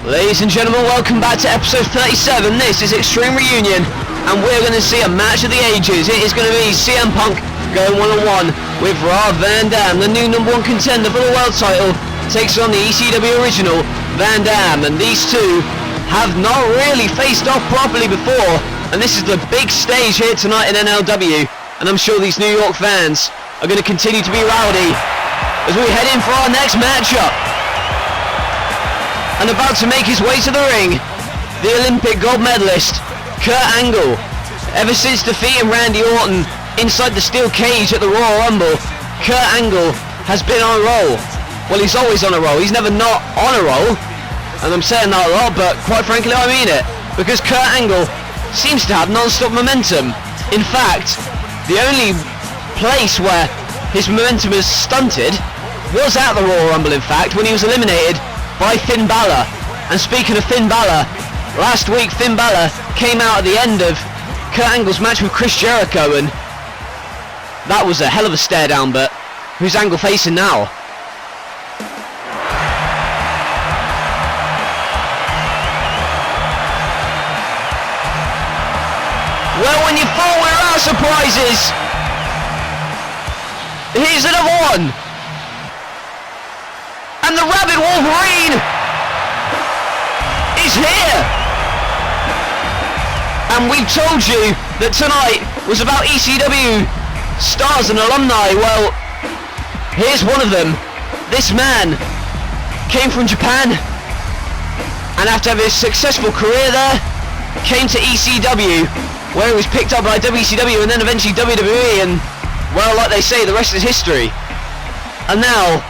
Ladies and gentlemen, welcome back to episode 37. This is Extreme Reunion, and we're going to see a match of the ages. It is going to be CM Punk going one-on-one with Rob Van Dam, the new number one contender for the world title, takes on the ECW original Van Dam, and these two have not really faced off properly before, and this is the big stage here tonight in NLW, and I'm sure these New York fans are going to continue to be rowdy as we head in for our next matchup. And about to make his way to the ring, the Olympic gold medalist, Kurt Angle. Ever since defeating Randy Orton inside the steel cage at the Royal Rumble, Kurt Angle has been on a roll. Well, he's always on a roll. He's never not on a roll. And I'm saying that a lot, but quite frankly, I mean it. Because Kurt Angle seems to have non-stop momentum. In fact, the only place where his momentum is stunted was at the Royal Rumble, in fact, when he was eliminated by Finn Balor. And speaking of Finn Balor, last week Finn Balor came out at the end of Kurt Angle's match with Chris Jericho, and that was a hell of a stare down, but who's Angle facing now? Well, when you fall without surprises, here's another one. And the Rabid Wolverine is here! And we've told you that tonight was about ECW stars and alumni. Well, here's one of them. This man came from Japan, and after having a successful career there, came to ECW, where he was picked up by WCW and then eventually WWE, and well, like they say, the rest is history. And now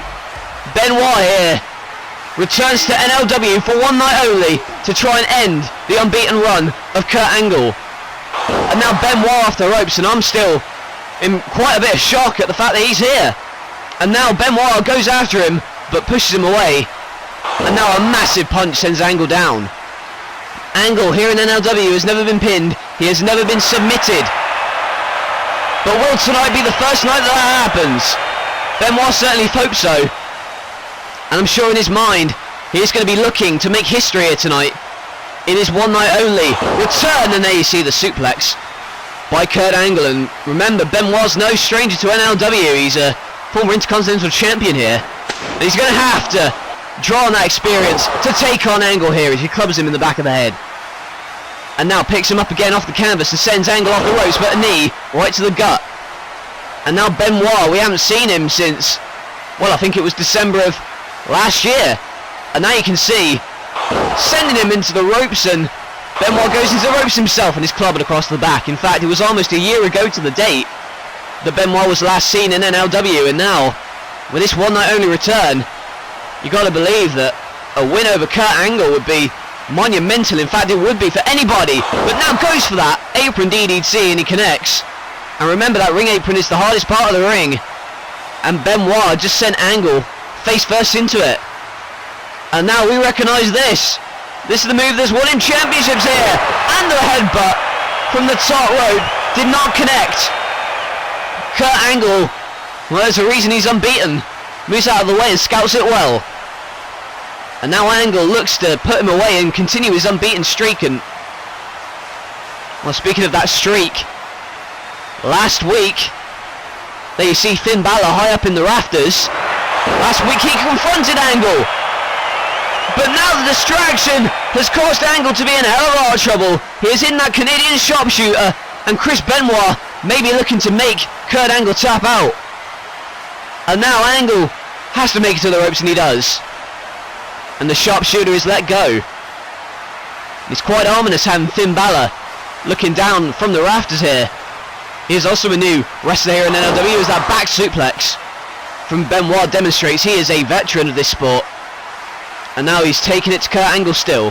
Benoit here returns to NLW for one night only to try and end the unbeaten run of Kurt Angle. And now Benoit off the ropes, and I'm still in quite a bit of shock at the fact that he's here. And now Benoit goes after him but pushes him away, and now a massive punch sends Angle down. Angle here in NLW has never been pinned, he has never been submitted. But will tonight be the first night that happens? Benoit certainly hopes so. And I'm sure in his mind, he is going to be looking to make history here tonight. It is one night only. Return, and there you see the suplex by Kurt Angle. And remember, Benoit's no stranger to NLW. He's a former Intercontinental Champion here. And he's going to have to draw on that experience to take on Angle here as he clubs him in the back of the head. And now picks him up again off the canvas and sends Angle off the ropes, but a knee right to the gut. And now Benoit, we haven't seen him since, well, I think it was December of last year, and now you can see sending him into the ropes, and Benoit goes into the ropes himself and is clubbed across the back. In fact, it was almost a year ago to the date that Benoit was last seen in NLW, and now with this one night only return, you got to believe that a win over Kurt Angle would be monumental. In fact, it would be for anybody, but now goes for that apron DDT and he connects. And remember, that ring apron is the hardest part of the ring, and Benoit just sent Angle face first into it. And now we recognise this. This is the move that's won him championships here. And the headbutt from the top rope did not connect. Kurt Angle, well, there's a reason he's unbeaten. Moves out of the way and scouts it well. And now Angle looks to put him away and continue his unbeaten streak. And well, speaking of that streak, last week, there you see Finn Balor high up in the rafters. Last week he confronted Angle, but now the distraction has caused Angle to be in a hell of a lot of trouble. He is in that Canadian sharpshooter, and Chris Benoit may be looking to make Kurt Angle tap out. And now Angle has to make it to the ropes, and he does. And the sharpshooter is let go. It's quite ominous having Finn Balor looking down from the rafters here. He is also a new wrestler here in NLW, as that back suplex from Benoit demonstrates he is a veteran of this sport. And now he's taking it to Kurt Angle still.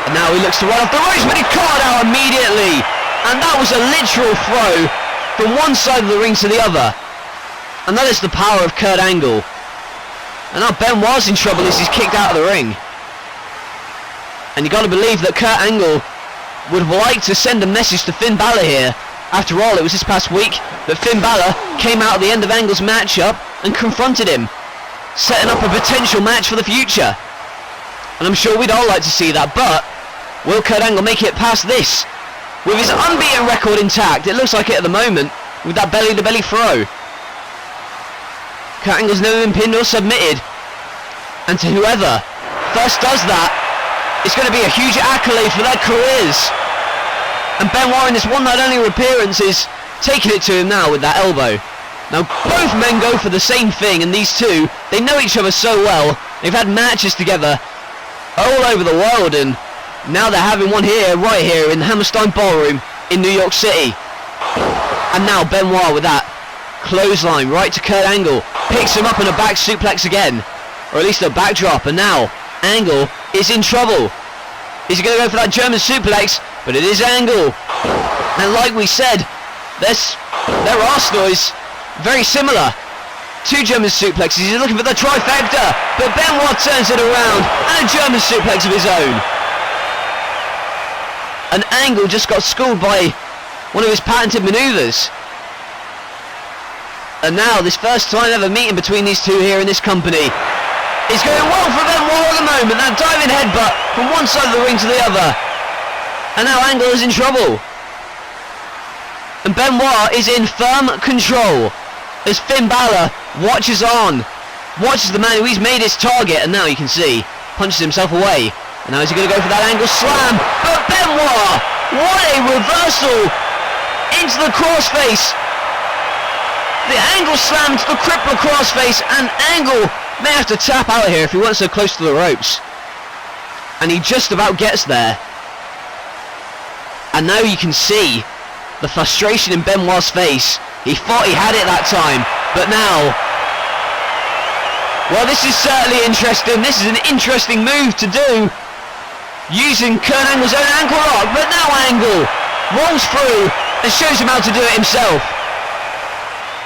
And now he looks to run off the ropes, but he caught out immediately. And that was a literal throw from one side of the ring to the other. And that is the power of Kurt Angle. And now Benoit's in trouble as he's kicked out of the ring. And you got to believe that Kurt Angle would like to send a message to Finn Balor here. After all, it was this past week that Finn Balor came out at the end of Angle's matchup and confronted him, setting up a potential match for the future. And I'm sure we'd all like to see that, but will Kurt Angle make it past this? With his unbeaten record intact, it looks like it at the moment, with that belly-to-belly throw. Kurt Angle's never been pinned or submitted. And to whoever first does that, it's going to be a huge accolade for their careers. And Benoit in this one night only appearance is taking it to him now with that elbow. Now both men go for the same thing, and these two, they know each other so well. They've had matches together all over the world, and now they're having one here, right here in the Hammerstein Ballroom in New York City. And now Benoit with that clothesline right to Kurt Angle, picks him up in a back suplex again, or at least a backdrop, and now Angle is in trouble. Is he going to go for that German suplex? But it is Angle. And like we said, their arsenal is very similar. Two German suplexes, he's looking for the trifecta, but Benoit turns it around, and a German suplex of his own. And Angle just got schooled by one of his patented maneuvers. And now this first time ever meeting between these two here in this company is going well for Benoit at the moment. That diving headbutt from one side of the ring to the other. And now Angle is in trouble. And Benoit is in firm control as Finn Balor watches on. Watches the man who he's made his target, and now you can see, punches himself away. And now is he going to go for that Angle slam? But Benoit, what a reversal into the crossface. The Angle slam to the crippler crossface, and Angle may have to tap out here if he weren't so close to the ropes. And he just about gets there. And now you can see the frustration in Benoit's face. He thought he had it that time, but now, well, this is certainly interesting. This is an interesting move to do, using Kurt Angle's own ankle lock, but now Angle rolls through and shows him how to do it himself.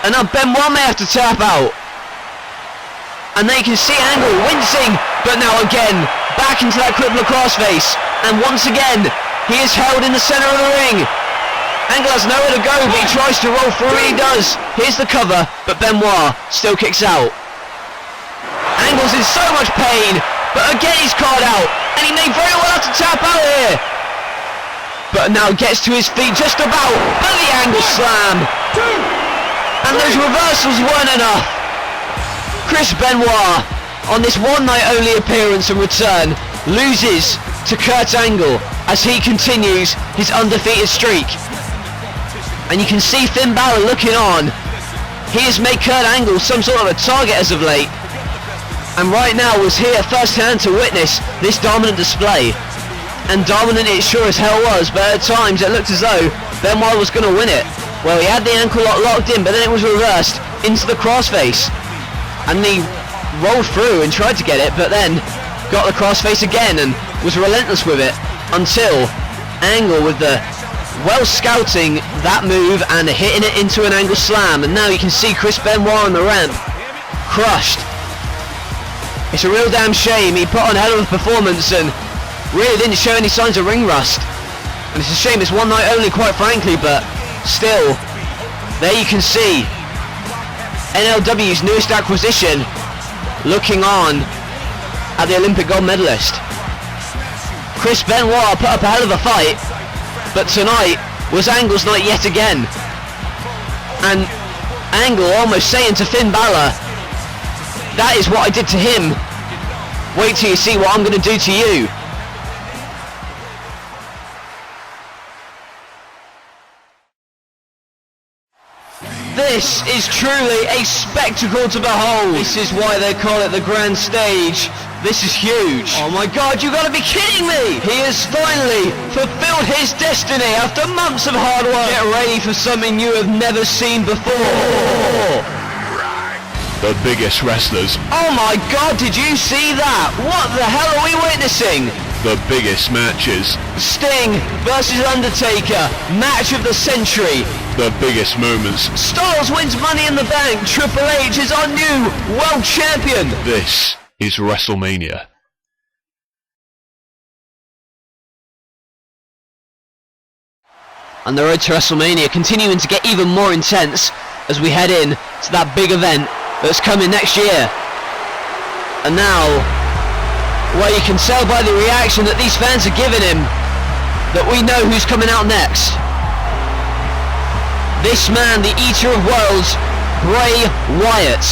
And now Benoit may have to tap out. And they can see Angle wincing, but now again, back into that crippler crossface. And once again, he is held in the center of the ring. Angle has nowhere to go, but he tries to roll through, and he does. Here's the cover, but Benoit still kicks out. Angle's in so much pain, but again he's caught out, and he may very well have to tap out here. But now gets to his feet just about, but the Angle slam. And those reversals weren't enough. Chris Benoit, on this one night only appearance and return, loses to Kurt Angle as he continues his undefeated streak. And you can see Finn Balor looking on. He has made Kurt Angle some sort of a target as of late, and right now was here firsthand to witness this dominant display. And dominant it sure as hell was, but at times it looked as though Benoit was going to win it. Well, he had the ankle lock locked in, but then it was reversed into the crossface. And he rolled through and tried to get it, but then got the crossface again and was relentless with it until Angle with the well scouting that move and hitting it into an Angle slam. And now you can see Chris Benoit on the ramp, crushed. It's a real damn shame. He put on a hell of a performance and really didn't show any signs of ring rust. And it's a shame it's one night only, quite frankly, but still, there you can see NLW's newest acquisition looking on at the Olympic gold medalist. Chris Benoit put up a hell of a fight, but tonight was Angle's night yet again. And Angle almost saying to Finn Balor, that is what I did to him. Wait till you see what I'm going to do to you. This is truly a spectacle to behold. This is why they call it the grand stage. This is huge. Oh my god, you gotta be kidding me! He has finally fulfilled his destiny after months of hard work. Get ready for something you have never seen before. The biggest wrestlers. Oh my god, did you see that? What the hell are we witnessing? The biggest matches. Sting versus Undertaker, match of the century. The biggest moments. Styles wins Money in the Bank. Triple H is our new world champion. This is WrestleMania. And the road to WrestleMania continuing to get even more intense as we head in to that big event that's coming next year. And now, Well, you can tell by the reaction that these fans are giving him that we know who's coming out next. This man, the Eater of Worlds, Bray Wyatt.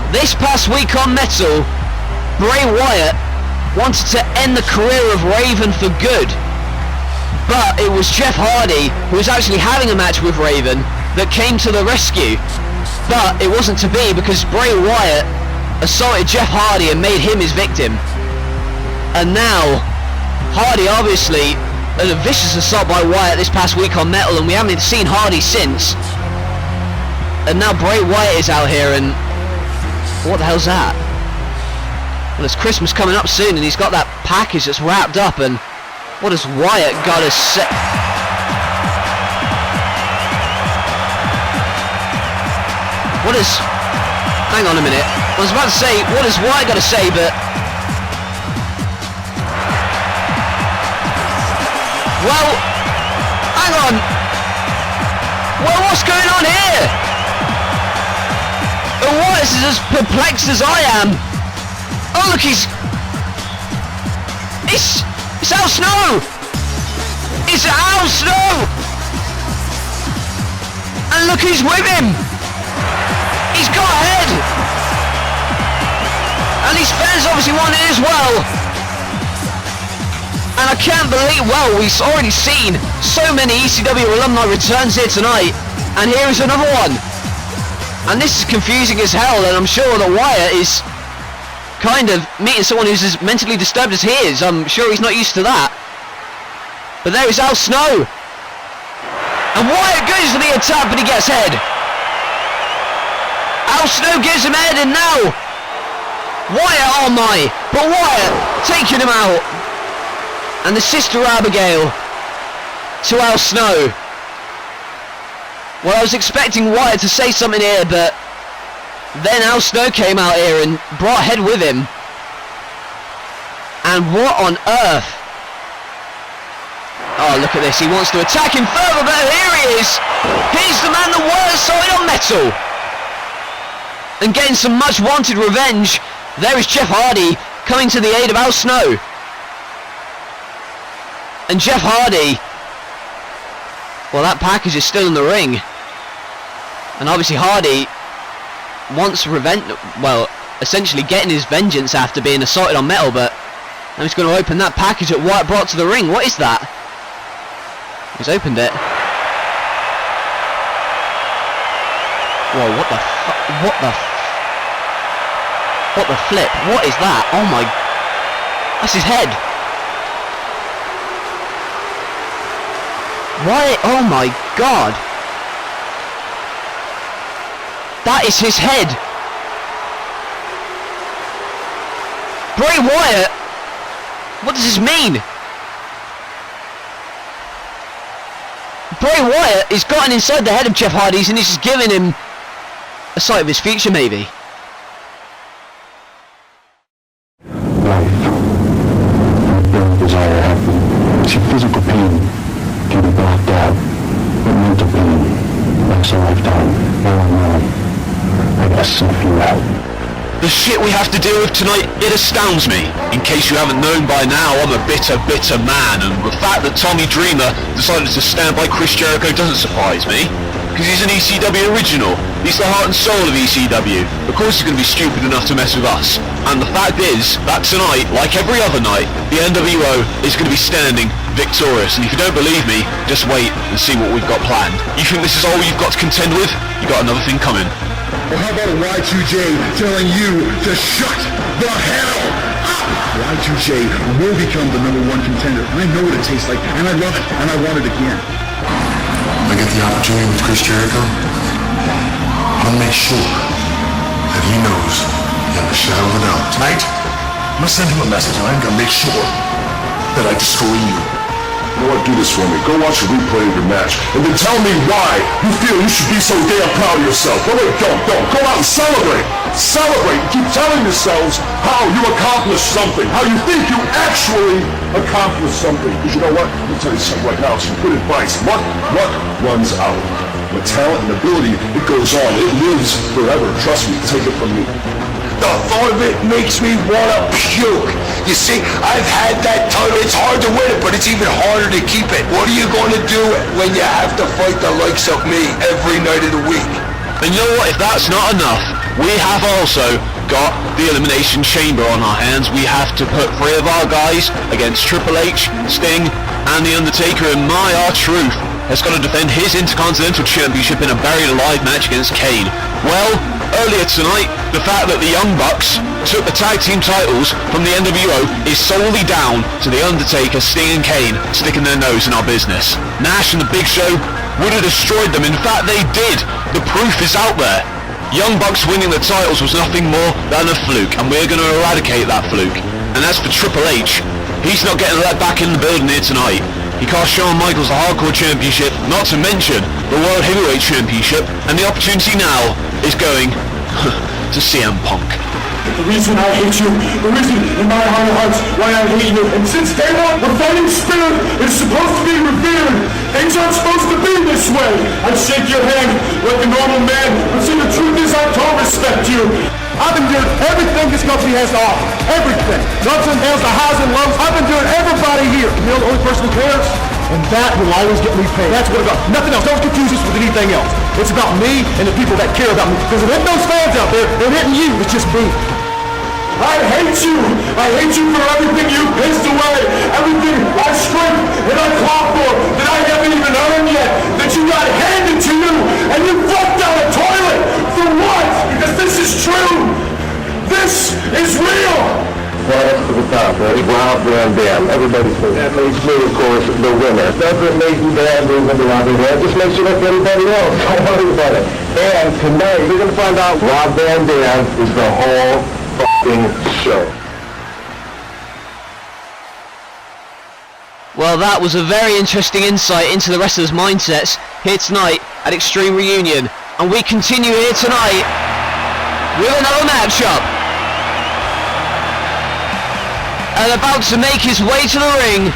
This past week on Metal, Bray Wyatt wanted to end the career of Raven for good. But it was Jeff Hardy, who was actually having a match with Raven, that came to the rescue. But it wasn't to be, because Bray Wyatt assaulted Jeff Hardy and made him his victim. And now, Hardy obviously, a vicious assault by Wyatt this past week on Metal, and we haven't seen Hardy since. And now Bray Wyatt is out here, and what the hell's that? Well, it's Christmas coming up soon, and he's got that package that's wrapped up, and what has Wyatt got to say? What is... Hang on a minute. I was about to say, what has Wyatt got to say, but... Well, hang on. Well, what's going on here? And Wyatt is as perplexed as I am. Oh, look, he's... It's Al Snow! It's Al Snow! And look who's with him! He's got a head! And these fans obviously want it as well. And I can't believe, well, we've already seen so many ECW alumni returns here tonight. And here is another one. And this is confusing as hell, and I'm sure that Wyatt is kind of meeting someone who's as mentally disturbed as he is. I'm sure he's not used to that. But there is Al Snow. And Wyatt goes for the attack, but he gets head. Al Snow gives him head, and now Wyatt, oh my, but Wyatt taking him out. And the Sister Abigail to Al Snow. Well, I was expecting Wyatt to say something here, but then Al Snow came out here and brought head with him. And what on earth? Oh, look at this. He wants to attack him further, but here he is. He's the man that was solid on Metal. And getting some much wanted revenge. There is Jeff Hardy coming to the aid of Al Snow. And Jeff Hardy, well, that package is still in the ring. And obviously Hardy wants revenge, well, essentially getting his vengeance after being assaulted on Metal, but now he's going to open that package that Wyatt brought to the ring. What is that? He's opened it. Whoa, what the flip? What is that? Oh my, that's his head. Why? Oh my god. That is his head. Bray Wyatt? What does this mean? Bray Wyatt has gotten inside the head of Jeff Hardy's and he's just giving him a sight of his future, maybe. Life, your desire happen. See, physical pain can be blocked out, but mental pain lasts a lifetime. All I know, I gotta snuff you out. The shit we have to deal with tonight, it astounds me. In case you haven't known by now, I'm a bitter, bitter man, and the fact that Tommy Dreamer decided to stand by Chris Jericho doesn't surprise me, because he's an ECW original. He's the heart and soul of ECW. Of course he's going to be stupid enough to mess with us. And the fact is, that tonight, like every other night, the NWO is going to be standing victorious. And if you don't believe me, just wait and see what we've got planned. You think this is all you've got to contend with? You got another thing coming. Well, how about a Y2J telling you to shut the hell up? Y2J will become the #1 contender. I know what it tastes like, and I love it, and I want it again. When I get the opportunity with Chris Jericho, I'm gonna make sure that he knows beyond a shadow of a doubt. Tonight, I'm gonna send him a message, and I'm gonna make sure that I destroy you. You know what, do this for me. Go watch a replay of your match, and then tell me why you feel you should be so damn proud of yourself. Go out and celebrate. Celebrate and keep telling yourselves how you accomplished something, how you think you actually accomplished something. Because you know what? Let me tell you something right now. Some good advice. Luck runs out. But talent and ability, it goes on. It lives forever. Trust me. Take it from me. The thought of it makes me wanna puke. You see, I've had that title. It's hard to win it, but it's even harder to keep it. What are you gonna do when you have to fight the likes of me every night of the week? And you know what, if that's not enough, we have also got the Elimination Chamber on our hands. We have to put 3 of our guys against Triple H, Sting, and The Undertaker, and my R-Truth has got to defend his Intercontinental Championship in a buried alive match against Kane. Well, earlier tonight, the fact that the Young Bucks took the tag team titles from the NWO is solely down to The Undertaker, Sting and Kane sticking their nose in our business. Nash and the Big Show would have destroyed them. In fact, they did. The proof is out there. Young Bucks winning the titles was nothing more than a fluke, and we're going to eradicate that fluke. And as for Triple H, he's not getting let back in the building here tonight. He cost Shawn Michaels the Hardcore Championship, not to mention the World Heavyweight Championship, and the opportunity now is going to CM Punk. The reason I hate you, the reason in my heart of hearts why I hate you, and since day one, the fighting spirit is supposed to be revered. Things aren't supposed to be this way. I'd shake your hand like a normal man, but see, the truth is I don't respect you. I've been doing everything this company has to offer. Everything. Ups and downs, the highs and lows. I've been doing everybody here. You know, the only person who cares, and that will always get me paid. That's what it's about. Nothing else. Don't confuse this with anything else. It's about me and the people that care about me. Because there ain't those fans out there, they're hitting you. It's just me. I hate you! I hate you for everything you pissed away! Everything I scraped and I clawed for that I haven't even earned yet! That you got handed to you! And you fucked down a toilet! For what? Because this is true! This is real! Right up to the top, right? Rob Van Dam. Everybody's saying that makes me, of course, the winner. Doesn't make me bad losing to Rob Van Dam. Just makes you look at everybody else. Don't worry about it. And tonight, we're going to find out Rob Van Dam is the whole show. Well, that was a very interesting insight into the wrestlers' mindsets here tonight at Extreme Reunion, and we continue here tonight with another matchup. And about to make his way to the ring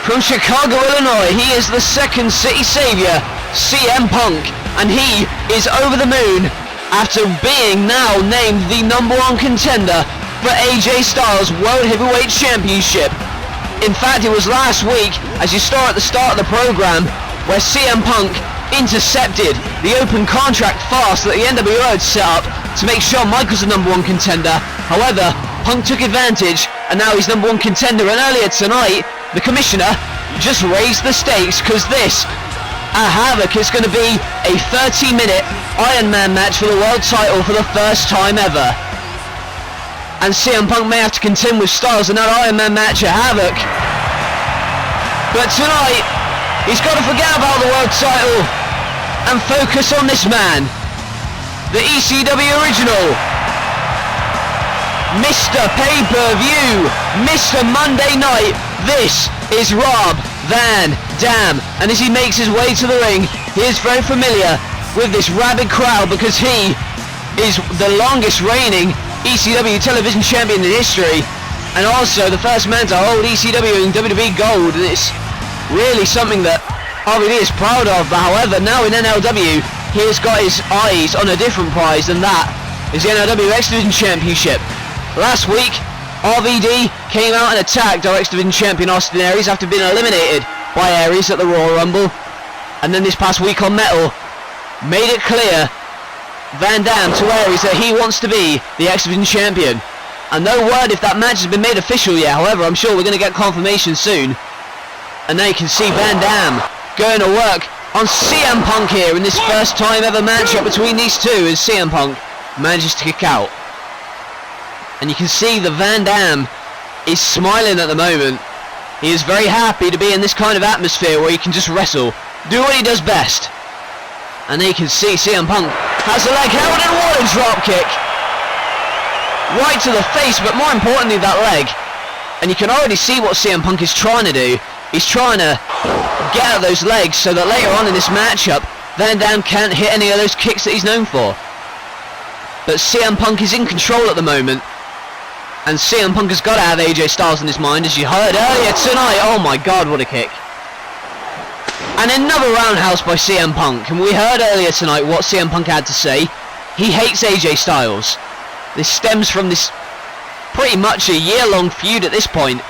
from Chicago, Illinois, he is the second city savior, CM Punk, and he is over the moon after being now named the #1 contender for AJ Styles' World Heavyweight Championship. In fact, it was last week, as you saw at the start of the program, where CM Punk intercepted the open contract fast that the NWO had set up to make Shawn Michaels the #1 contender. However, Punk took advantage, and now he's #1 contender. And earlier tonight, the commissioner just raised the stakes, because this at Havoc is going to be a 30-minute Iron Man match for the world title for the first time ever. And CM Punk may have to contend with Styles in that Iron Man match at Havoc. But tonight, he's got to forget about the world title and focus on this man. The ECW original, Mr. Pay-Per-View, Mr. Monday Night. This is Rob Van Dam, and as he makes his way to the ring, he is very familiar with this rabid crowd because he is the longest reigning ECW television champion in history, and also the first man to hold ECW and WWE gold, and it's really something that RVD is proud of. But however, now in NLW, he has got his eyes on a different prize, and that is the NLW X Division Championship. Last week, RVD came out and attacked our X Division champion Austin Aries after being eliminated by Aries at the Royal Rumble, and then this past week on Metal made it clear, Van Dam to Aries, that he wants to be the X Division champion. And no word if that match has been made official yet. However, I'm sure we're going to get confirmation soon. And now you can see Van Dam going to work on CM Punk here in this first time ever matchup between these two, as CM Punk manages to kick out. And you can see that Van Dam is smiling at the moment. He is very happy to be in this kind of atmosphere where he can just wrestle, do what he does best. And there you can see CM Punk has a leg held and what a drop kick. Right to the face, but more importantly that leg. And you can already see what CM Punk is trying to do. He's trying to get out those legs so that later on in this matchup, Van Dam can't hit any of those kicks that he's known for. But CM Punk is in control at the moment. And CM Punk has got to have AJ Styles in his mind, as you heard earlier tonight. Oh my god, what a kick. And another roundhouse by CM Punk. And we heard earlier tonight what CM Punk had to say. He hates AJ Styles. This stems from this pretty much a year-long feud at this point.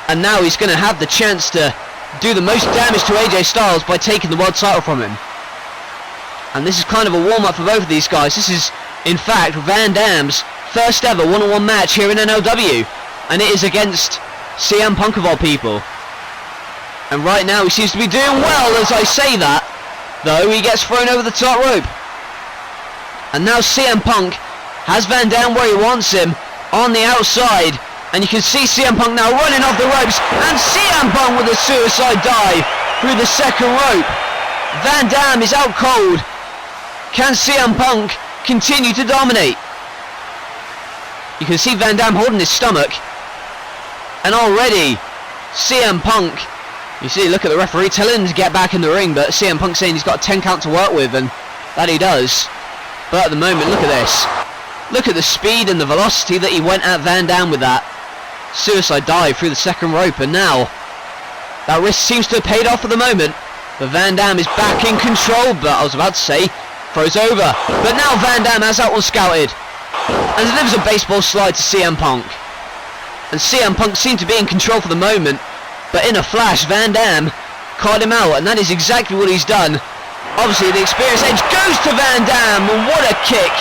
And now he's going to have the chance to do the most damage to AJ Styles by taking the world title from him. And this is kind of a warm-up for both of these guys. This is, in fact, Van Dam's first ever one-on-one match here in NLW. And it is against CM Punk of all people. And right now he seems to be doing well as I say that. Though he gets thrown over the top rope. And now CM Punk has Van Dam where he wants him on the outside. And you can see CM Punk now running off the ropes. And CM Punk with a suicide dive through the second rope. Van Dam is out cold. Can CM Punk continue to dominate? You can see Van Dam holding his stomach. And already CM Punk, you see, look at the referee telling him to get back in the ring, but CM Punk saying he's got a 10 count to work with, and that he does. But at the moment, look at this. Look at the speed and the velocity that he went at Van Dam with that suicide dive through the second rope, and now that risk seems to have paid off for the moment. But Van Dam is back in control, but I was about to say, throws over. But now Van Dam has that one scouted and delivers a baseball slide to CM Punk. And CM Punk seemed to be in control for the moment, but in a flash Van Dam caught him out, and that is exactly what he's done. Obviously the experience edge goes to Van Dam, and what a kick,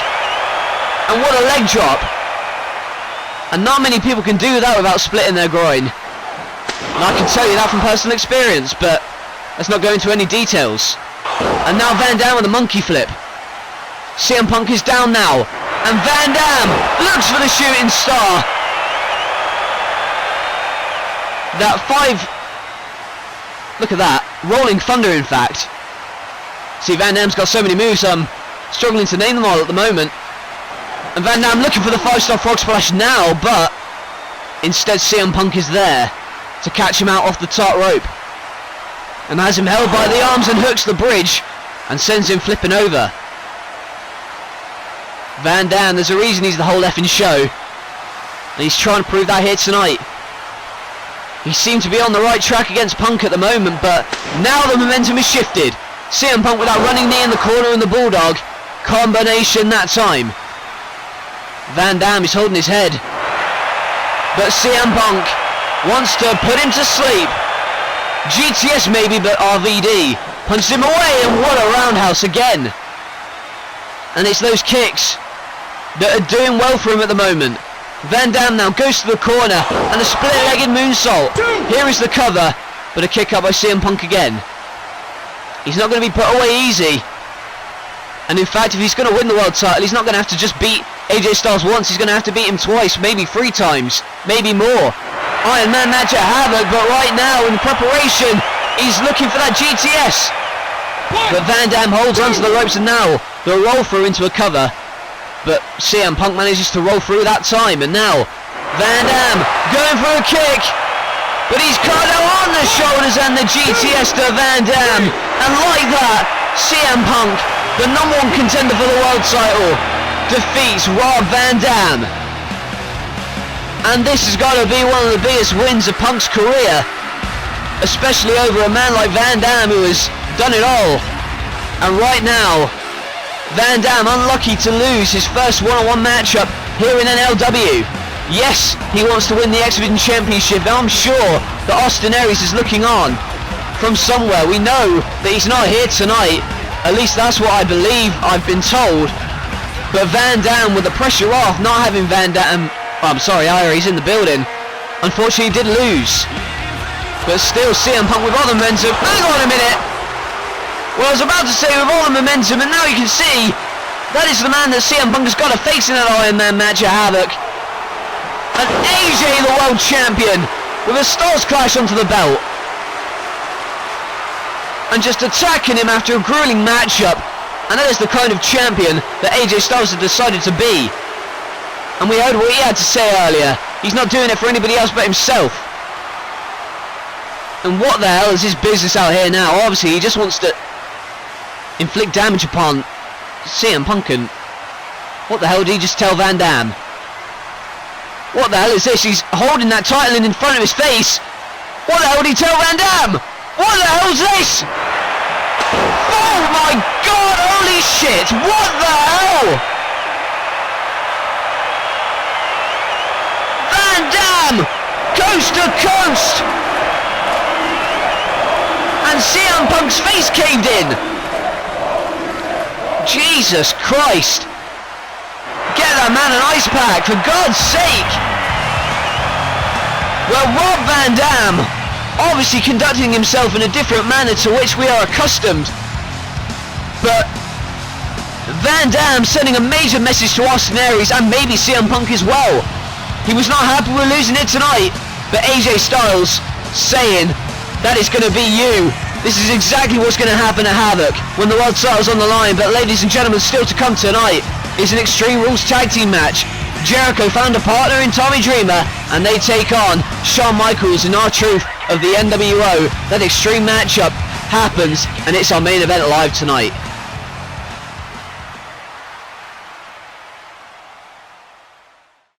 and what a leg drop. And not many people can do that without splitting their groin. And I can tell you that from personal experience, but let's not go into any details. And now Van Dam with a monkey flip. CM Punk is down now, and Van Dam looks for the shooting star. That look at that, rolling thunder in fact. See, Van Dam's got so many moves, I'm struggling to name them all at the moment. And Van Dam looking for the 5-star frog splash now, but instead CM Punk is there to catch him out off the top rope. And has him held by the arms and hooks the bridge and sends him flipping over. Van Dam, there's a reason he's the whole effing show. And he's trying to prove that here tonight. He seemed to be on the right track against Punk at the moment, but now the momentum is shifted. CM Punk with that running knee in the corner and the Bulldog combination that time. Van Dam is holding his head, but CM Punk wants to put him to sleep. GTS maybe, but RVD punches him away, and what a roundhouse again. And it's those kicks that are doing well for him at the moment. Van Dam now goes to the corner and a split-legged moonsault. Here is the cover, but a kick out by CM Punk again. He's not going to be put away easy. And in fact, if he's going to win the world title, he's not going to have to just beat AJ Styles once. He's going to have to beat him twice, maybe 3 times, maybe more. Iron Man match at Havoc, but right now in preparation, he's looking for that GTS. But Van Dam holds onto the ropes, and now the roll through into a cover. But CM Punk manages to roll through that time, and now Van Dam going for a kick, but he's caught out on the shoulders, and the GTS to Van Dam, and like that, CM Punk, the #1 contender for the world title, defeats Rob Van Dam. And this has got to be one of the biggest wins of Punk's career, especially over a man like Van Dam who has done it all. And right now, Van Dam unlucky to lose his first one-on-one matchup here in NLW. Yes, he wants to win the X Division Championship, and I'm sure that Austin Aries is looking on from somewhere. We know that he's not here tonight, at least that's what I believe, I've been told. But Van Dam, with the pressure off, not having Van Dam, I'm sorry, Aries in the building, unfortunately did lose. But still, CM Punk with all the momentum. Hang on a minute! Well, I was about to say with all the momentum, and now you can see that is the man that CM Punk has got to face in that Iron Man match at Havoc. And AJ, the world champion, with a Styles Clash onto the belt. And just attacking him after a grueling matchup. And that is the kind of champion that AJ Styles has decided to be. And we heard what he had to say earlier. He's not doing it for anybody else but himself. And what the hell is his business out here now? Obviously, he just wants to inflict damage upon CM Punk. And what the hell did he just tell Van Dam? What the hell is this? He's holding that title in front of his face. What the hell did he tell Van Dam? What the hell's this? Oh my god, holy shit, what the hell? Damn! Coast to coast! And CM Punk's face caved in! Jesus Christ! Get that man an ice pack, for God's sake! Well, Rob Van Dam, obviously conducting himself in a different manner to which we are accustomed. But Van Dam sending a major message to Austin Aries and maybe CM Punk as well. He was not happy with losing it tonight, but AJ Styles saying, that is going to be you. This is exactly what's going to happen at Havoc when the world title's on the line. But ladies and gentlemen, still to come tonight is an Extreme Rules tag team match. Jericho found a partner in Tommy Dreamer and they take on Shawn Michaels and R-Truth of the NWO. That Extreme matchup happens and it's our main event live tonight.